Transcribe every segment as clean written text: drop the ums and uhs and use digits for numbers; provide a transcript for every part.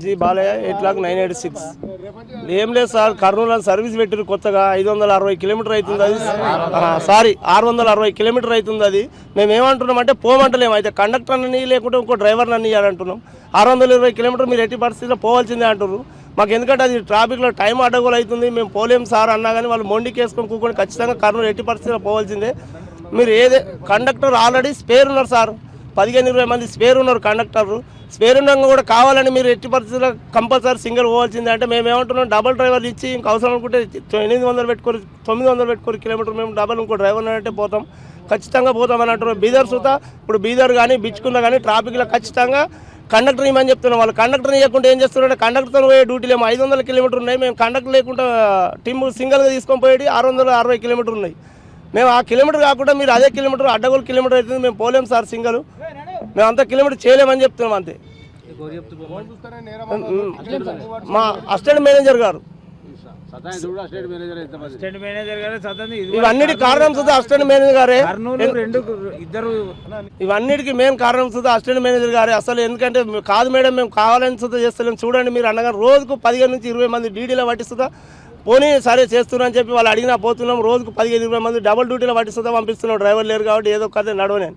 G Balayya 8,986. ఏం లేదు sir, Kurnool service పెట్టారు కొత్తగా. 560 కిలోమీటర్ అవుతుంది అది. సారీ 660 కిలోమీటర్ అవుతుంది అది. మేము ఏమంటున్నాం అంటే పోమంటలేము. అయితే కండక్టర్ అని లేకుంటే ఇంకో డ్రైవర్ అని ఇవ్వాలంటున్నాం. 620 కిలోమీటర్ మీరు ఎట్టి పరిస్థితిలో పోవాల్సిందే అంటున్నారు. మాకు ఎందుకంటే అది ట్రాఫిక్లో టైం అడ్డగోలు అవుతుంది. మేము పోలేము సార్ అన్నా కానీ వాళ్ళు మొండికి వేసుకొని కూకొని ఖచ్చితంగా కర్నూలు ఎట్టి పరిస్థితిలో పోవాల్సిందే. మీరు కండక్టర్ ఆల్రెడీ స్పేర్ ఉన్నారు సార్, 15-20 మంది స్పేర్ ఉన్నారు కండక్టర్లు. స్పేర్ ఉండగా కూడా కావాలని మీరు ఎట్టి పరిస్థితుల్లో కంపల్సరీ సింగిల్ పోవాల్సిందే అంటే మేము ఏమంటున్నాం, డబల్ డ్రైవర్లు ఇచ్చి ఇంకా అవసరం అనుకుంటే 800 పెట్టుకోరు, 900 పెట్టుకోరు కిలోమీటర్ మేము డబల్ ఇంకో డ్రైవర్ అంటే పోతాం, ఖచ్చితంగా పోతామని అంటున్నారు. బీదర్ సుతా ఇప్పుడు బీదర్ కానీ బిచ్చుకున్న కానీ ట్రాఫిక్లో ఖచ్చితంగా కండక్టర్ ఇవ్వమని చెప్తున్నాం. వాళ్ళు కండక్టర్ ఇవ్వకుండా ఏం చేస్తున్నారంటే కండక్టర్ పోయే డ్యూటీలు ఏమో 500 కిలోమీటర్ ఉన్నాయి. మేము కండక్టర్ లేకుండా టీమ్ సింగిల్గా తీసుకొని పోయేది 660 కిలోమీటర్ ఉన్నాయి. మేము ఆ కిలోమీటర్ కాకుండా మీరు అదే కిలోమీటర్ అడ్డగోలు కిలోమీటర్ అవుతుంది, మేము పోలేము సార్ సింగల్. మేము అంత కిలోమీటర్ చేయలేమని చెప్తున్నాం అంతే. మా అసిస్టెంట్ మేనేజర్ గారు ఇవన్నిటికి కారణం చూద్దా అసిస్టెంట్ మేనేజర్ గారే. ఇవన్నిటికి మెయిన్ కారణం చూద్దా అసిస్టెంట్ మేనేజర్ గారే అసలు. ఎందుకంటే కాదు మేడం మేము కావాలని చూద్దా చేస్తలేము. చూడండి మీరు అనగా రోజుకు 15 నుంచి 20 మంది డీడీలో పట్టిస్తుందా. పోనీ సరే చేస్తున్నా అని చెప్పి వాళ్ళు అడిగినా పోతున్నాం. రోజుకు 15-20 మంది డబుల్ డ్యూటీలో పట్టిస్తుందా పంపిస్తున్నాం. డ్రైవర్ లేరు కాబట్టి ఏదో కథ నడవలేను.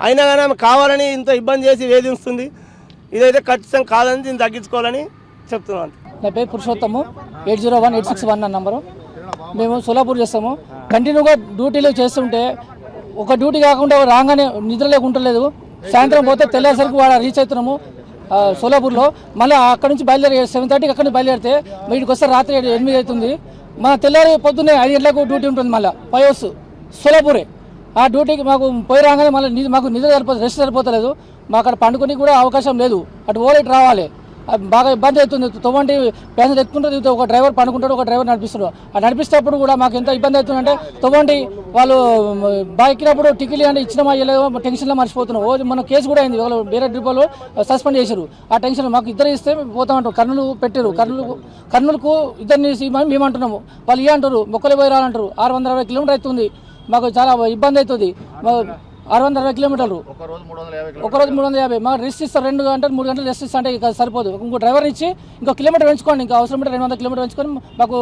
అయినా కానీ ఆమె కావాలని ఇంత ఇబ్బంది చేసి వేధిస్తుంది. ఇదైతే ఖచ్చితంగా కాదని దీన్ని తగ్గించుకోవాలని చెప్తున్నాను. నా పేరు పురుషోత్తము, 801861 నా నంబరు. మేము సోలాపూర్ చేస్తాము. కంటిన్యూగా డ్యూటీలు చేస్తుంటే ఒక డ్యూటీ కాకుండా రాగానే నిద్ర లేకుంటలేదు. సాయంత్రం పోతే తెల్లేసరికి వాడు రీచ్ అవుతున్నాము సోలాపూర్లో. మళ్ళీ అక్కడ నుంచి బయలుదేరి 7:30కి అక్కడ నుంచి బయలుదేరితే వీటికి వస్తే రాత్రి 8 అవుతుంది. మా తెల్లారి పొద్దున్నే 5 గంటలకు డ్యూటీ ఉంటుంది. మళ్ళీ 5 hours సోలాపూరే. ఆ డ్యూటీకి మాకు పోయి రాగానే మళ్ళీ మాకు నిద్ర రెస్ట్ సరిపోతలేదు. మా అక్కడ పండుకొని కూడా అవకాశం లేదు. అటు ఓలేట్ రావాలి, బాగా ఇబ్బంది అవుతుంది. తొమ్మంటి ప్యాసింజర్ ఎక్కుంటుంది, ఒక డ్రైవర్ పండుకుంటాడు, ఒక డ్రైవర్ నడిపిస్తాడు. ఆ నడిపిస్తేప్పుడు కూడా మాకు ఎంత ఇబ్బంది అవుతుందంటే తొమ్మంటి వాళ్ళు బాగా ఎక్కినప్పుడు టికెట్ అంటే ఇచ్చినమా ఇవ్వలేదో టెన్షన్లో మర్చిపోతున్నాం. మన కేసు కూడా అయింది, వాళ్ళు వేరే డిపోలో సస్పెండ్ చేశారు. ఆ టెన్షన్ మాకు ఇద్దరు ఇస్తే పోతామంటారు. కర్నూలు పెట్టారు, కర్నూలుకు ఇద్దరిని మేము అంటున్నాము. వాళ్ళు ఏ అంటారు మొక్కలు పోయి రాలంటారు. 660 కిలోమీటర్ అవుతుంది. మాకు చాలా ఇబ్బంది అవుతుంది. 660 కిలోమీటర్లు ఒకరోజు 350. మాకు రెస్ట్ ఇస్తారు 2 గంటలు 3 గంటలు రెస్ట్ ఇస్తా అంటే ఇక సరిపోదు. ఇంకో డ్రైవర్ ఇచ్చి ఇంకో కిలోమీటర్ పెంచుకోండి, ఇంకా అవసరం ఉంటే 200 కిలోమీటర్ పెంచుకొని మాకు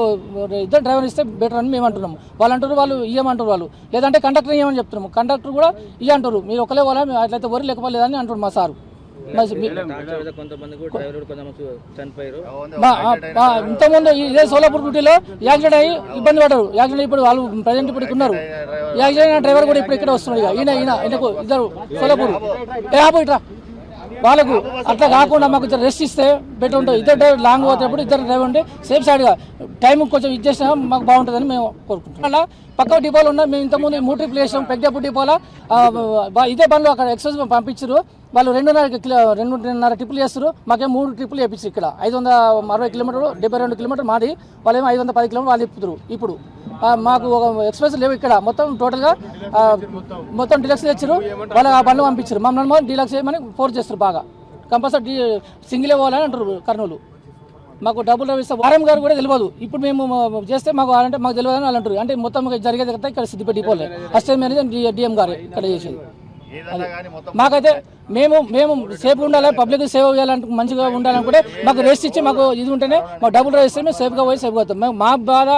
ఇద్దరు డ్రైవర్ ఇస్తే బెటర్ అని మేము అంటున్నాము. వాళ్ళు అంటారు వాళ్ళు ఇవ్వమంటారు. వాళ్ళు లేదంటే కండక్టర్ ఇవ్వమని చెప్తున్నాము. కండక్టర్ కూడా ఇవ్వంటారు, మీరు ఒకలే వాళ్ళ అట్లయితే వరి లేకపోలేదని అంటారు మా సారు. ఇంతకుముందు ఇదే సోలాపూర్ డ్యూటీలో యాక్సిడెంట్ అయ్యి ఇబ్బంది పడ్డారు. యాక్సిడెంట్ ఇప్పుడు వాళ్ళు ప్రజెంట్ ఇప్పుడు ఉన్నారు. యాక్సిడెంట్ డ్రైవర్ కూడా ఇప్పుడు ఇక్కడ వస్తున్నాడు. ఈయనకు ఇద్దరు సోలాపూర్ ఇట్లా వాళ్ళకు అట్లా కాకుండా మాకు ఇద్దరు రెస్ట్ ఇస్తే బెటర్ ఉంటుంది. ఇద్దరు డ్రైవర్ లాంగ్ పోతేప్పుడు ఇద్దరు డ్రైవర్ ఉంటే సేఫ్ సైడ్గా టైం కొంచెం ఇచ్చేసినా మాకు బాగుంటుందని మేము కోరుకుంటున్నాం. అలా పక్క డిపోలు ఉన్నాయి. మేము ఇంతకుముందు 3 ట్రిప్లు వేసాం. పెద్దపు డిపోలో ఇదే బండ్లు అక్కడ ఎక్సైజ్ పంపించారు. వాళ్ళు 2.5 ట్రిప్లు చేస్తారు. మాకేం 3 ట్రిప్లు వేయించారు. ఇక్కడ 560 కిలోమీటర్లు 72 కిలోమీటర్ మాది, వాళ్ళేమో 510 కిలోమీటర్లు వాళ్ళు తిప్పుతారు. ఇప్పుడు మాకు ఒక ఎక్స్ప్రెస్ లేవు ఇక్కడ. మొత్తం టోటల్గా మొత్తం డీలక్స్ తెచ్చారు. వాళ్ళు ఆ బండ్లు పంపించారు. మమ్మల్ని డీలక్స్ చేయమని ఫోర్స్ చేస్తారు. బాగా కంపల్సరీ సింగిలే పోవాలని అంటారు కర్నూలు. మాకు డబ్బులు ఇస్తే వారం గారు కూడా తెలియదు. ఇప్పుడు మేము చేస్తే మాకు అంటే మాకు తెలియదు అని వాళ్ళు అంటారు. అంటే మొత్తం జరిగేది కదా ఇక్కడ సిద్దిపేట డిపోలే. అసిస్టెంట్ మేనేజర్ డిఎం గారు ఇక్కడ చేసేది. మాకైతే మేము సేఫ్ ఉండాలి, పబ్లిక్ సేవ్ చేయాలంటే మంచిగా ఉండాలనుకుంటే మాకు రెస్ట్ ఇచ్చి మాకు ఇది ఉంటేనే మాకు డబ్బులు ఇస్తే మేము సేఫ్గా పోయి సేఫ్గా అవుతాం. మేము మా బాధ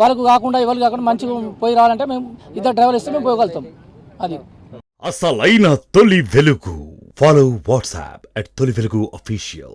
వాళ్ళకు కాకుండా ఎవరు కాకుండా మంచిగా పోయి రావాలంటే మేము ఇద్దరు డ్రైవర్లు ఇస్తే మేము పోగలుగుతాం. అది అసలైన తొలి వెలుగు. ఫాలో వాట్సాప్ @తొలి వెలుగు official.